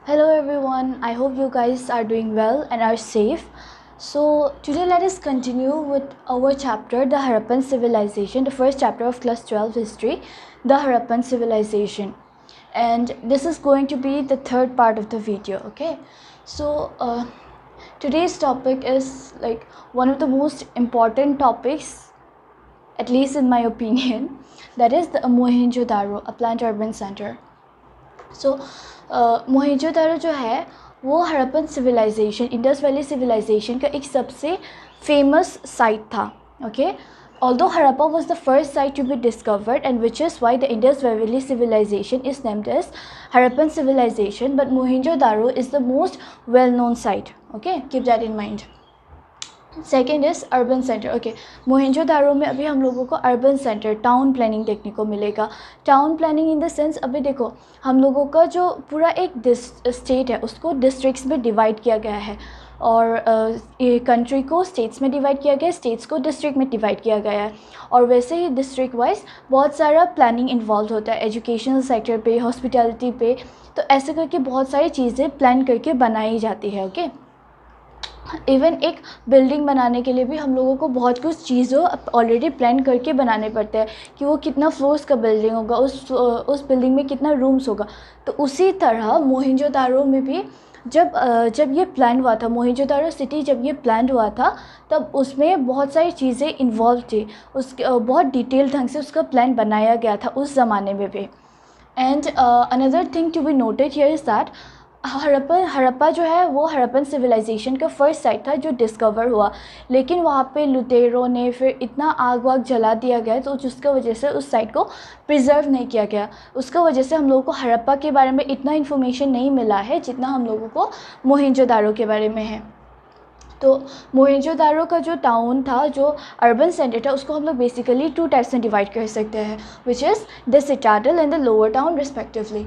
Hello everyone, I hope you guys are doing well and are safe. So today let us continue with our chapter, the Harappan Civilization, the first chapter of class 12 history, the Harappan Civilization. And this is going to be the third part of the video, okay? So today's topic is like one of the most important topics, at least in my opinion, that is the Mohenjo-daro, a planned urban center. सो मोहेंजोदारो जो है वो Harappan civilisation, Indus valley civilisation का एक सबसे famous site था. Okay, although Harappa was the first site to be discovered and which is why the Indus Valley civilization is named as Harappan civilization, but Mohenjo-daro is the most well known site. Okay, keep that in mind. Second is urban centre. Okay, Mohenjo-daro में अभी हम लोगों को urban centre, town planning देखने को मिलेगा. Town planning in the sense, अभी देखो हम लोगों का जो पूरा एक स्टेट है उसको डिस्ट्रिक्ट्स में डिवाइड किया गया है और कंट्री को स्टेट्स में डिवाइड किया गया है, स्टेट्स को डिस्ट्रिक्ट में डिवाइड किया गया है. और वैसे ही डिस्ट्रिक्ट वाइज बहुत सारा प्लानिंग इन्वॉल्व होता है, एजुकेशनल सेक्टर पे, हॉस्पिटैलिटी पे. तो ऐसे करके बहुत सारी चीज़ें प्लान करके बनाई जाती है. ओके, इवन एक बिल्डिंग बनाने के लिए भी हम लोगों को बहुत कुछ चीज़ों ऑलरेडी प्लान करके बनाने पड़ते हैं कि वो कितना फ्लोर्स का बिल्डिंग होगा, उस बिल्डिंग में कितना रूम्स होगा. तो उसी तरह मोहेंजोदारो में भी जब ये प्लान हुआ था, मोहेंजोदारो सिटी जब ये प्लान हुआ था, तब उसमें बहुत सारी चीज़ें इन्वॉल्व थी. बहुत डिटेल ढंग से उसका प्लान बनाया गया था उस ज़माने में भी. And another thing to be noted here is that Harappa जो है वो हड़प्पन सिविलाइजेशन का फर्स्ट साइट था जो डिस्कवर हुआ, लेकिन वहाँ पे लुटेरों ने फिर इतना आग वाग जला दिया गया तो उसका वजह से उस साइट को प्रिजर्व नहीं किया गया. उसका वजह से हम लोगों को हड़प्पा के बारे में इतना इन्फॉर्मेशन नहीं मिला है जितना हम लोगों को मोहेंजोदारो के बारे में है. तो मोहेंजोदारो का जो टाउन था, जो अर्बन सेंटर था, उसको हम लोग बेसिकली टू टाइप्स में डिवाइड कर सकते हैं, which is the citadel and the lower town respectively.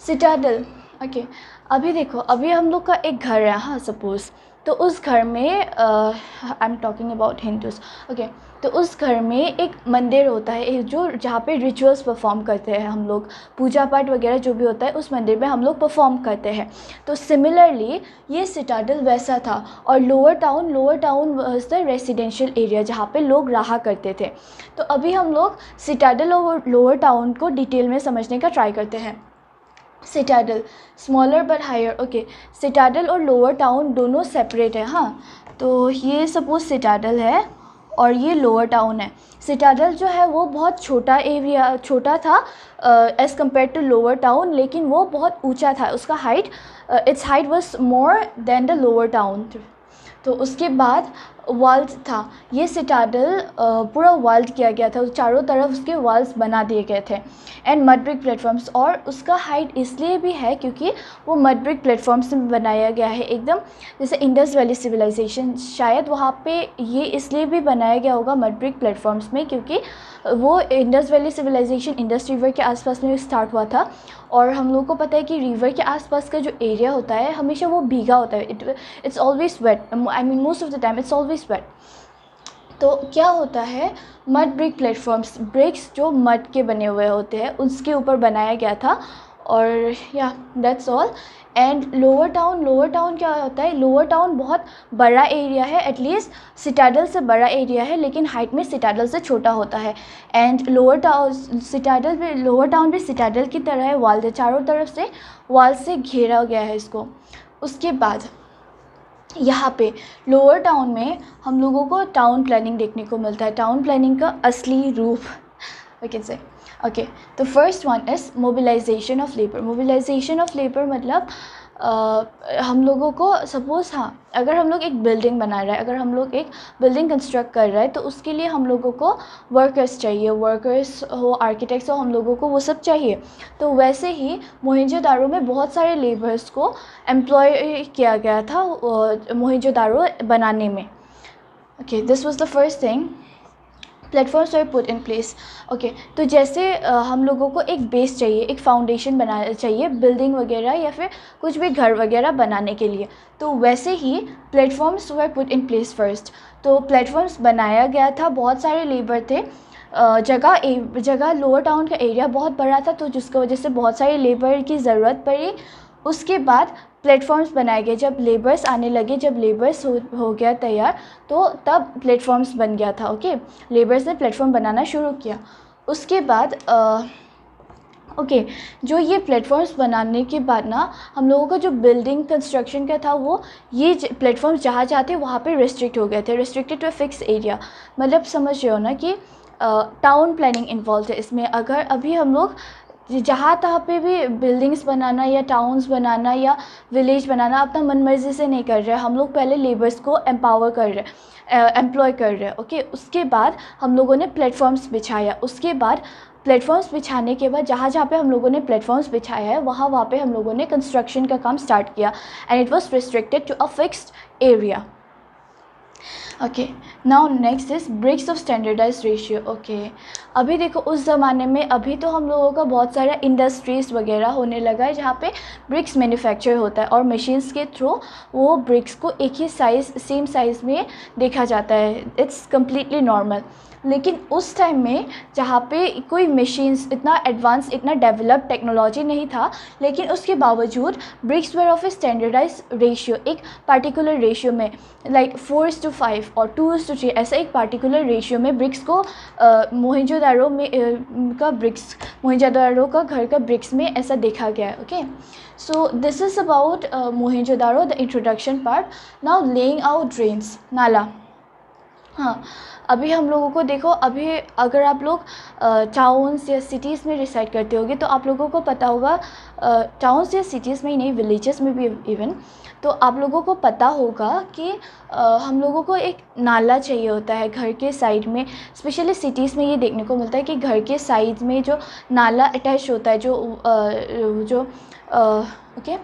Citadel, okay, अभी देखो, अभी हम लोग का एक घर है, हाँ सपोज़, तो उस घर में I am talking about Hindus. Okay, तो उस घर में एक मंदिर होता है जो जहाँ पे रिचुअल्स परफॉर्म करते हैं हम लोग, पूजा पाठ वगैरह जो भी होता है उस मंदिर में हम लोग परफॉर्म करते हैं. तो सिमिलरली ये सिटाडल वैसा था. और lower town was the residential area जहाँ पे लोग रहा करते थे. तो अभी हम लोग सिटाडल और लोअर टाउन को डिटेल में समझने का ट्राई करते हैं. Citadel, smaller but higher. Okay, citadel और लोअर टाउन दोनों सेपरेट है. हाँ, तो ये सपोज सिटाडल है और ये लोअर टाउन है. सिटाडल जो है वो बहुत छोटा था as compare to lower town, लेकिन वो बहुत ऊंचा था. उसका height, it's height was more than the lower town. तो उसके बाद वॉल्स था. ये सिटाडल पूरा वॉल्ड किया गया था, चारों तरफ उसके वॉल्स बना दिए गए थे. एंड मड ब्रिक प्लेटफॉर्म्स, और उसका हाइट इसलिए भी है क्योंकि वो मड ब्रिक प्लेटफॉर्म्स में बनाया गया है, एकदम जैसे इंडस वैली सिविलाइजेशन. शायद वहाँ पे ये इसलिए भी बनाया गया होगा मड ब्रिक प्लेटफॉर्म्स में क्योंकि वो Indus valley civilisation Indus river के आसपास में स्टार्ट हुआ था. और हम लोग को पता है कि रिवर के आसपास का जो एरिया होता है हमेशा वो भीगा होता है. It's always wet, I mean most of the time it's always wet. तो क्या होता है, मड ब्रिक प्लेटफॉर्म्स, ब्रिक्स जो मड के बने हुए होते हैं उसके ऊपर बनाया गया था. और या that's all. And lower town क्या होता है, लोअर टाउन बहुत बड़ा एरिया है, एटलीस्ट सिटाडल से बड़ा एरिया है, लेकिन हाइट में सिटाडल से छोटा होता है. एंड लोअर टाउन भी सिटाडल की तरह है, वॉल है, चारों तरफ से वॉल से घेरा गया है इसको. उसके बाद यहाँ पे लोअर टाउन में हम लोगों को टाउन प्लानिंग देखने को मिलता है, टाउन प्लानिंग का असली रूप वी कैन से. ओके, तो first one is mobilisation of labour. Mobilisation of labour मतलब हम लोगों को सपोज़, हाँ, अगर हम लोग एक बिल्डिंग बना रहे हैं, अगर हम लोग एक बिल्डिंग कंस्ट्रक्ट कर रहे हैं तो उसके लिए हम लोगों को वर्कर्स चाहिए, वर्कर्स हो, आर्किटेक्ट्स हो, हम लोगों को वो सब चाहिए. तो वैसे ही मोहेंजोदारो में बहुत सारे लेबर्स को एम्प्लॉय किया गया था मोहेंजोदारो बनाने में. Okay, this was the first thing. Platforms were put in place. Okay, तो जैसे हम लोगों को एक बेस चाहिए, एक फाउंडेशन बनाना चाहिए बिल्डिंग वगैरह या फिर कुछ भी घर वगैरह बनाने के लिए, तो वैसे ही platforms were put in place first. तो प्लेटफॉर्म्स बनाया गया था, बहुत सारे लेबर थे, जगह लोअर टाउन का एरिया बहुत बड़ा था, तो जिसकी वजह से बहुत सारे लेबर की ज़रूरत पड़ी. उसके बाद प्लेटफॉर्म्स बनाए गए, जब लेबर्स आने लगे, जब लेबर्स हो गया तैयार, तो तब प्लेटफॉर्म्स बन गया था। ओके, लेबर्स ने प्लेटफॉर्म बनाना शुरू किया। उसके बाद ओके, जो ये प्लेटफॉर्म्स बनाने के बाद ना हम लोगों का जो बिल्डिंग कंस्ट्रक्शन का था, वो ये प्लेटफॉर्म्स जहाँ जाते वहाँ पे रिस्ट्रिक्ट हो गए थे, restricted to a fix area. मतलब समझ रहे हो ना कि टाउन प्लानिंग इन्वॉल्व है इसमें। अगर अभी हम लोग जहाँ तहाँ पे भी बिल्डिंग्स बनाना या टाउन्स बनाना या विलेज बनाना अपना मन मर्जी से नहीं कर रहे, हम लोग पहले लेबर्स को एम्पावर कर रहे, एम्प्लॉय कर रहे हैं। ओके, उसके बाद हम लोगों ने प्लेटफॉर्म्स बिछाया। उसके बाद प्लेटफॉर्म्स बिछाने के बाद जहाँ जहाँ पे हम लोगों ने प्लेटफॉर्म्स बिछाया है वहाँ पे हम लोगों ने कंस्ट्रक्शन का काम स्टार्ट किया, and it was restricted to a fixed area. Okay, now next is bricks of standardise ratio. Okay, अभी देखो उस ज़माने में, अभी तो हम लोगों का बहुत सारा इंडस्ट्रीज़ वगैरह होने लगा है जहाँ पे ब्रिक्स मैन्युफैक्चर होता है, और मशीन्स के थ्रू वो ब्रिक्स को एक ही साइज़, सेम साइज़ में देखा जाता है। It's completely normal. लेकिन उस टाइम में जहाँ पे कोई मशीन्स इतना एडवांस, इतना डेवलप टेक्नोलॉजी नहीं था, लेकिन उसके बावजूद bricks were of a standardise ratio, एक पार्टिकुलर रेशियो में, लाइक 4:5 और 2:3, ऐसा एक पार्टिकुलर रेशियो में ब्रिक्स को मोहनजोदारो में मोहनजोदारो का घर का ब्रिक्स में ऐसा देखा गया है। Okay, so this is about Mohenjodaro, the introduction part. Now laying out drains, नाला। हाँ, अभी हम लोगों को देखो, अभी अगर आप लोग टाउन्स या सिटीज़ में रिसाइड करते होगे तो आप लोगों को पता होगा, टाउन्स या सिटीज़ में ही नहीं, विलेजेस में भी इवन, तो आप लोगों को पता होगा कि हम लोगों को एक नाला चाहिए होता है घर के साइड में। स्पेशली सिटीज़ में ये देखने को मिलता है कि घर के साइड में जो नाला अटैच होता है, जो ओके,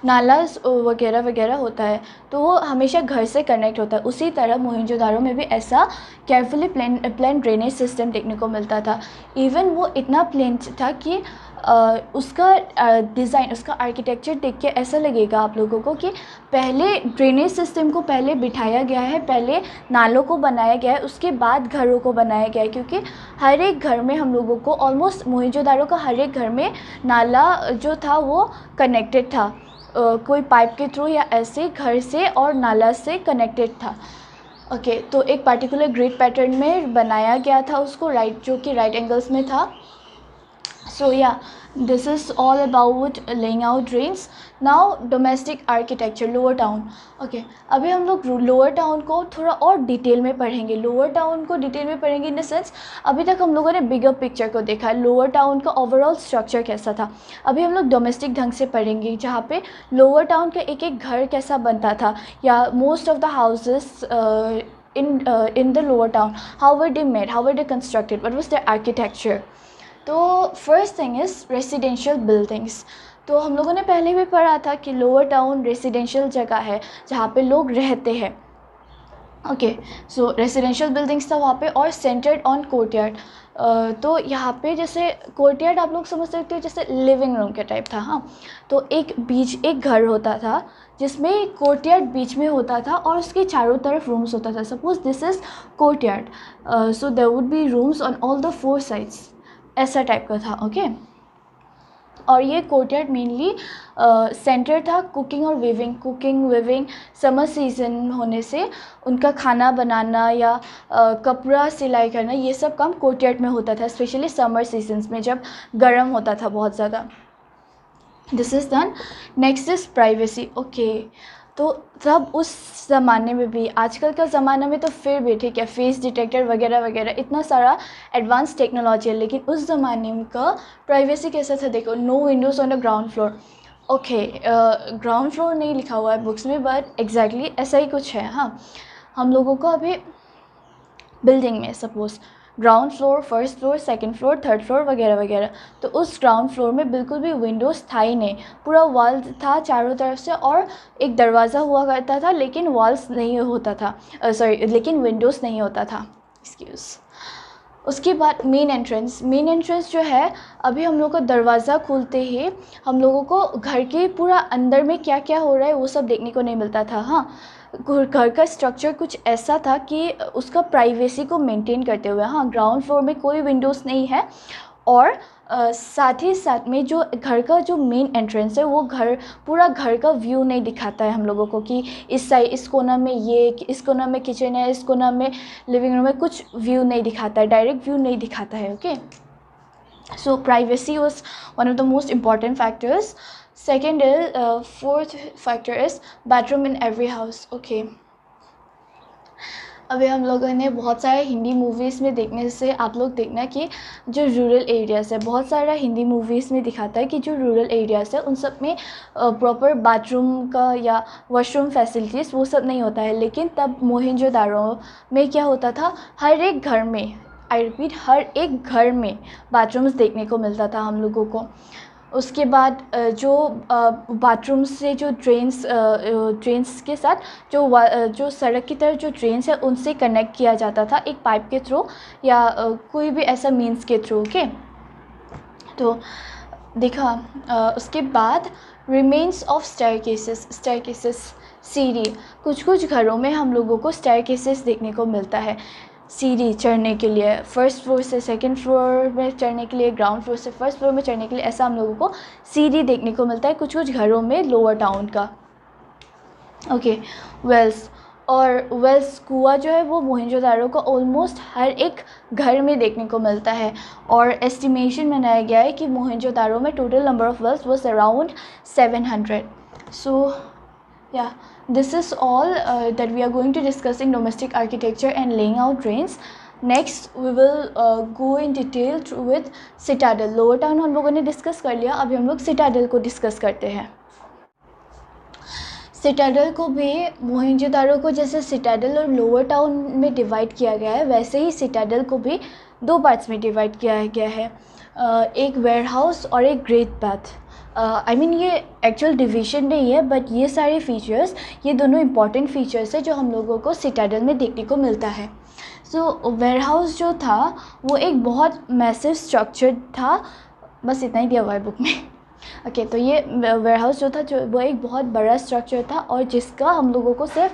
नाला वगैरह वगैरह होता है, तो वो हमेशा घर से कनेक्ट होता है। उसी तरह मोहनजोदारो में भी ऐसा केयरफुली प्लान ड्रेनेज सिस्टम देखने को मिलता था। इवन वो इतना प्लान था कि उसका डिज़ाइन, उसका आर्किटेक्चर देख के ऐसा लगेगा आप लोगों को कि पहले ड्रेनेज सिस्टम को पहले बिठाया गया है, पहले नालों को बनाया गया है, उसके बाद घरों को बनाया गया है। क्योंकि हर एक घर में हम लोगों को, ऑलमोस्ट मोहनजोदारो का हर एक घर में नाला जो था वो कनेक्टेड था, कोई पाइप के थ्रू या ऐसे घर से और नाला से कनेक्टेड था। ओके, तो एक पार्टिकुलर ग्रिड पैटर्न में बनाया गया था उसको, राइट, जो कि राइट एंगल्स में था। So yeah, this is all about laying out drains. Now domestic architecture, lower town. Okay, अभी हम लोग लोअर टाउन को थोड़ा और डिटेल में पढ़ेंगे। लोअर टाउन को डिटेल में पढ़ेंगे इन द सेंस, अभी तक हम लोगों ने बिगर पिक्चर को देखा है, लोअर टाउन का ओवरऑल स्ट्रक्चर कैसा था। अभी हम लोग डोमेस्टिक ढंग से पढ़ेंगे, जहाँ पे लोअर टाउन का एक एक घर कैसा बनता था, या most of the houses in the lower town, how were they made, how were they constructed, what was their architecture. तो first thing is residential buildings. तो हम लोगों ने पहले भी पढ़ा था कि लोअर टाउन रेसिडेंशियल जगह है जहाँ पे लोग रहते हैं। ओके, सो रेसिडेंशियल बिल्डिंग्स था वहाँ पे, और सेंटर्ड ऑन कोर्टयार्ड। तो यहाँ पे जैसे कोर्टयार्ड आप लोग समझ सकते हो जैसे लिविंग रूम के टाइप था। हाँ, तो एक घर होता था जिसमें कोर्टयार्ड बीच में होता था और उसके चारों तरफ रूम्स होता था। Suppose this is courtyard, so there would be rooms on all the 4 sides, ऐसा टाइप का था। ओके, और ये कोर्टयार्ड मेनली सेंटर था कुकिंग और वीविंग। समर सीज़न होने से उनका खाना बनाना या कपड़ा सिलाई करना, ये सब काम कोर्टयार्ड में होता था, स्पेशली समर सीजन्स में जब गर्म होता था बहुत ज़्यादा। This is done. Next is privacy. Okay, तो तब उस ज़माने में भी, आजकल का ज़माना में तो फिर भी ठीक है, फेस डिटेक्टर वगैरह वगैरह इतना सारा एडवांस टेक्नोलॉजी है, लेकिन उस ज़माने का प्राइवेसी कैसा था देखो। No windows on the ground floor. Okay, ground floor नहीं लिखा हुआ है बुक्स में, बट एग्जैक्टली ऐसा ही कुछ है। हाँ, हम लोगों को अभी बिल्डिंग में suppose ground floor, first floor, second floor, third floor वगैरह वगैरह, तो उस ग्राउंड फ्लोर में बिल्कुल भी विंडोज़ था ही नहीं, पूरा वॉल था चारों तरफ से, और एक दरवाज़ा हुआ करता था, लेकिन वॉल्स नहीं होता था, लेकिन विंडोज़ नहीं होता था। एक्सक्यूज़। उसके बाद मेन एंट्रेंस जो है, अभी हम लोग को दरवाज़ा खोलते ही हम लोगों को घर के पूरा अंदर में क्या क्या हो रहा है वो सब देखने को नहीं मिलता था। हाँ, घर का स्ट्रक्चर कुछ ऐसा था कि उसका प्राइवेसी को मेंटेन करते हुए, हाँ, ग्राउंड फ्लोर में कोई विंडोज़ नहीं है, और साथ ही साथ में जो घर का जो मेन एंट्रेंस है वो पूरा घर का व्यू नहीं दिखाता है हम लोगों को कि इस साइड इस कोना में ये, इस कोना में किचन है, इस कोना में लिविंग रूम है, कुछ व्यू नहीं दिखाता है, डायरेक्ट व्यू नहीं दिखाता है. Okay, so privacy was one of the most important factors. Second is fourth factor is bathroom in every house. Okay, अभी हम लोगों ने बहुत सारे हिंदी मूवीज़ में देखने से आप लोग देखना कि जो रूरल एरियाज़ है, बहुत सारा हिंदी मूवीज़ में दिखाता है कि जो रूरल एरियाज़ है उन सब में प्रॉपर बाथरूम का या वॉशरूम फैसिलिटीज़ वो सब नहीं होता है. लेकिन तब मोहनजोदारो में क्या होता था, हर एक घर में, आई रिपीट, हर एक घर में बाथरूम्स देखने को मिलता था हम लोगों को. उसके बाद जो बाथरूम से जो ड्रेन्स के साथ जो सड़क की तरफ जो ड्रेन्स है उनसे कनेक्ट किया जाता था एक पाइप के थ्रू या कोई भी ऐसा मीन्स के थ्रू. ओके, तो देखा. उसके बाद रिमेन्स ऑफ स्टेयरकेसेस सीढ़ी. कुछ घरों में हम लोगों को स्टेयरकेसेस देखने को मिलता है, सीढ़ी चढ़ने के लिए, फर्स्ट फ्लोर से सेकंड फ्लोर में चढ़ने के लिए, ग्राउंड फ्लोर से फर्स्ट फ्लोर में चढ़ने के लिए, ऐसा हम लोगों को सीढ़ी देखने को मिलता है कुछ घरों में लोअर टाउन का. Okay, wells. और वेल्स कुआं जो है वो मोहनजोदारो को ऑलमोस्ट हर एक घर में देखने को मिलता है. और एस्टिमेशन बनाया गया है कि मोहनजोदारो में total number of wells was around 700. So yeah, this is all that we are going to discuss in domestic architecture and laying out drains. Next we will go in detail with citadel. Lower town हम लोगों ने discuss कर लिया, अभी हम लोग citadel को discuss करते हैं. सिटाडल को भी मोहनजोदारो को जैसे सिटाडल और लोअर टाउन में डिवाइड किया गया है, वैसे ही सिटाडल को भी दो पार्ट्स में डिवाइड किया गया है, एक वेयर हाउस और एक ग्रेट बाथ. आई मीन ये एक्चुअल डिवीज़न नहीं है, बट ये सारे फीचर्स, ये दोनों इम्पॉर्टेंट फीचर्स है जो हम लोगों को सिटाडल में देखने को मिलता है. सो वेयर हाउस जो था वो एक बहुत मैसिव स्ट्रक्चर था, बस इतना ही दिया हुआ है बुक में. ओके, तो ये वेयर हाउस जो था वो एक बहुत बड़ा स्ट्रक्चर था और जिसका हम लोगों को सिर्फ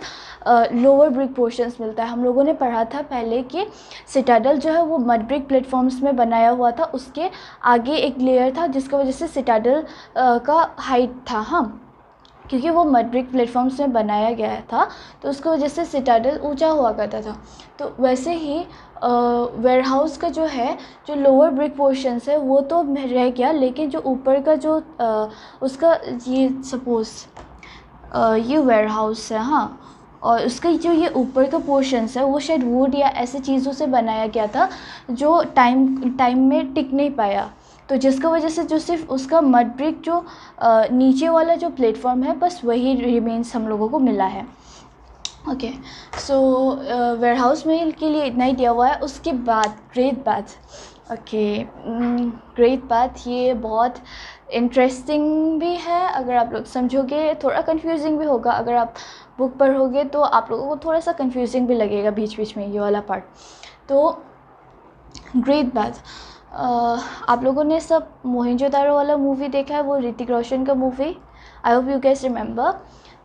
लोअर ब्रिक पोर्शंस मिलता है. हम लोगों ने पढ़ा था पहले कि सिटाडल जो है वो मड ब्रिक प्लेटफॉर्म्स में बनाया हुआ था, उसके आगे एक लेयर था जिसकी वजह से सिटाडल का हाइट था, हाँ, क्योंकि वो मड ब्रिक प्लेटफॉर्म्स में बनाया गया था तो उसकी वजह से सिटाडल ऊंचा हुआ करता था. तो वैसे ही वेयर हाउस का जो है, जो लोअर ब्रिक पोर्शंस है वो तो रह गया, लेकिन जो ऊपर का जो उसका, ये सपोज़ ये वेयर हाउस है, हाँ, और उसका जो ये ऊपर का पोर्शंस है वो शायद वुड या ऐसे चीज़ों से बनाया गया था जो टाइम में टिक नहीं पाया, तो जिसका वजह से जो सिर्फ उसका मड ब्रिक जो नीचे वाला जो प्लेटफॉर्म है बस वही रिमेन्स हम लोगों को मिला है. ओके, सो वेयर हाउस में के लिए इतना ही दिया हुआ है. उसके बाद great bath. Okay, great bath ये बहुत इंटरेस्टिंग भी है अगर आप लोग समझोगे, थोड़ा कंफ्यूजिंग भी होगा अगर आप बुक पढ़ोगे, तो आप लोगों को थोड़ा सा कंफ्यूजिंग भी लगेगा बीच बीच में ये वाला पार्ट. तो ग्रेट बाथ, आप लोगों ने सब मोहनजोदारो वाला मूवी देखा है, वो ऋतिक रोशन का movie, I hope you guys remember.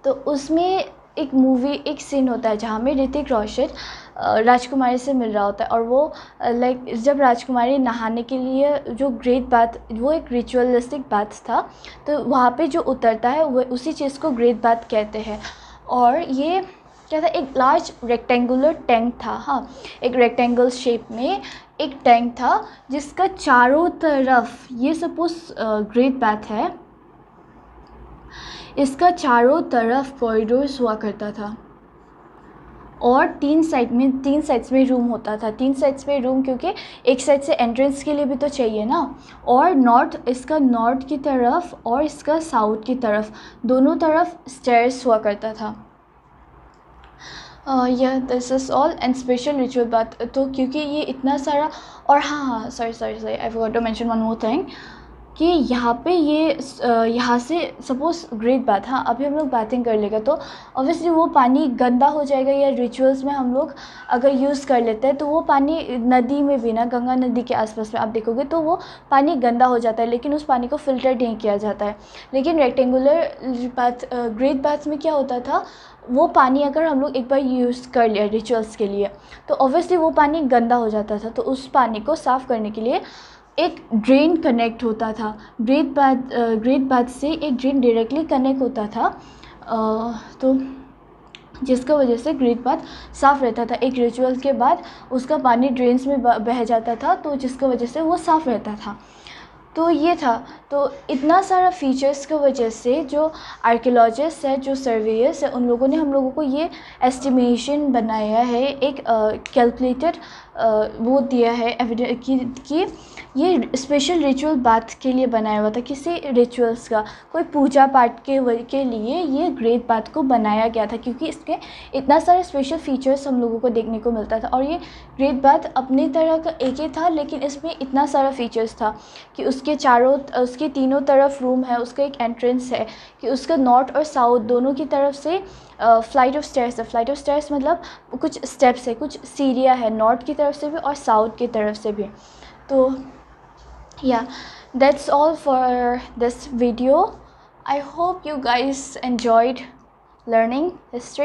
तो उसमें एक सीन होता है जहाँ में ऋतिक रोशन राजकुमारी से मिल रहा होता है और वो लाइक जब राजकुमारी नहाने के लिए जो ग्रेट बाथ, वो एक रिचुअलिस्टिक बाथ था, तो वहाँ पे जो उतरता है वो उसी चीज़ को ग्रेट बाथ कहते हैं. और ये क्या था, एक लार्ज रेक्टेंगुलर टैंक था, हाँ, एक रेक्टेंगल शेप में एक टैंक था जिसका चारों तरफ, ये सपोज ग्रेट बाथ है, इसका चारों तरफ कॉरिडोर्स हुआ करता था और तीन साइड्स में रूम होता था. तीन साइड्स में रूम क्योंकि एक साइड से एंट्रेंस के लिए भी तो चाहिए ना, और इसका नॉर्थ की तरफ और इसका साउथ की तरफ, दोनों तरफ स्टेयर्स हुआ करता था. This is all and special ritual बात. तो क्योंकि ये इतना सारा, और हाँ sorry I forgot to mention one more thing कि यहाँ पे यहाँ से सपोज़ ग्रेट बाथ, हाँ, अभी हम लोग बाथिंग कर लेगा तो ऑब्वियसली वो पानी गंदा हो जाएगा, या रिचुअल्स में हम लोग अगर यूज़ कर लेते हैं तो वो पानी नदी में भी ना, गंगा नदी के आसपास में आप देखोगे तो वो पानी गंदा हो जाता है, लेकिन उस पानी को फ़िल्टर नहीं किया जाता है. लेकिन रेक्टेंगुलर बाथ, ग्रेट बाथ में क्या होता था, वो पानी अगर हम लोग एक बार यूज़ कर लिया रिचुअल्स के लिए तो ऑब्वियसली वो पानी गंदा हो जाता था. तो उस पानी को साफ़ करने के लिए एक ड्रेन कनेक्ट होता था, ग्रेट बाथ से एक ड्रेन डायरेक्टली कनेक्ट होता था, तो जिसका वजह से ग्रेट बाथ साफ़ रहता था। एक रिचुअल के बाद उसका पानी ड्रेन्स में बह जाता था, तो जिसका वजह से वो साफ़ रहता था। तो ये था, तो इतना सारा फीचर्स की वजह से जो आर्कियोलॉजिस्ट है, जो सर्वेयर्स है, उन लोगों ने हम लोगों को ये एस्टिमेशन बनाया है, एक कैलकुलेटेड वो दिया है एविडेंस कि ये स्पेशल रिचुअल बाथ के लिए बनाया हुआ था, किसी रिचुअल्स का, कोई पूजा पाठ के लिए ये ग्रेट बाथ को बनाया गया था, क्योंकि इसके इतना सारे स्पेशल फीचर्स हम लोगों को देखने को मिलता था। और ये ग्रेट बाथ अपनी तरह का एक ही था, लेकिन इसमें इतना सारा फीचर्स था कि उसके तीनों तरफ रूम है, उसका एक एंट्रेंस है, कि उसका नॉर्थ और साउथ दोनों की तरफ से फ्लाइट ऑफ स्टेयर्स है। फ्लाइट ऑफ स्टेयर्स मतलब कुछ स्टेप्स है, कुछ सीढ़ियाँ है, नॉर्थ की तरफ से भी और साउथ की तरफ से भी। तो yeah, that's all for this video. I hope you guys enjoyed learning history.